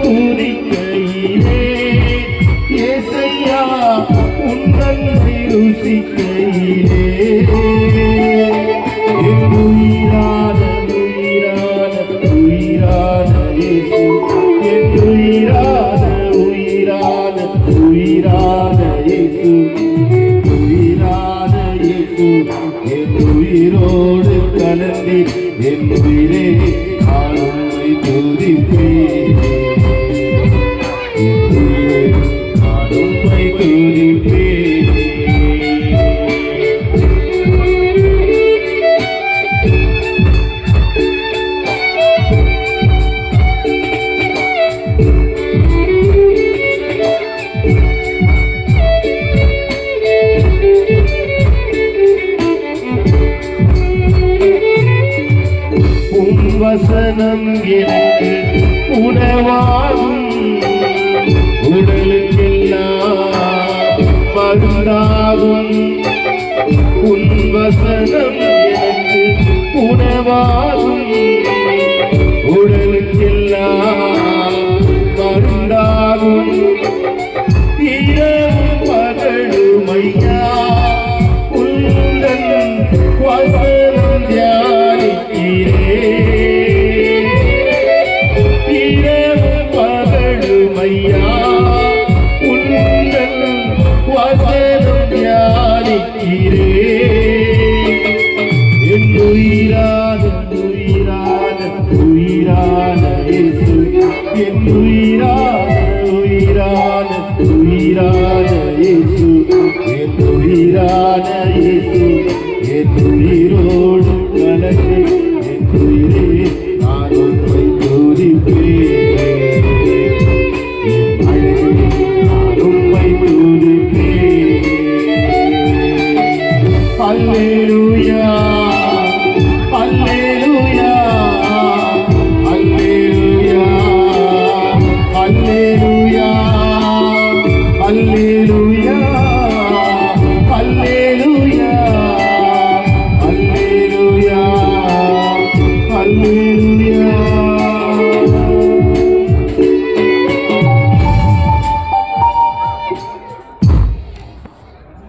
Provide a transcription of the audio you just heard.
துதிக்கையிலே ஏசையா உன்னன்மை ருசிக்கையிலே என் உயிரான உயிரான உயிரான இயேசு என் உயிரான உயிரான உயிரான இயேசு உயிரான இயேசு என் உயிரோடு கலந்து என் உயிரே நான் உம்மை துதிப்பேன் என் உயிரே நான் உம்மை துதிப்பேன் வசனம் எனக்கு உணவாகும் உடலுக்கெல்லாம் மருந்தாகும் உன் வசனம் எனக்கு உணவாகும் உடலுக்கெல்லாம் மருந்தாகும் இரவும் பகலும் ஐயா உந்தன் வசனம் தியானிக்கிறேன் ஐயா உன்னன் வசனம் தியானிக்கிறேன் என் உயிரான உயிரான உயிரான இயேசு என் உயிரான உயிரான உயிரான இயேசு என் உயிரான இயேசு என் உயிரோடு கலந்து என் உயிரே நான் உம்மை துதிப்பேன் Hallelujah.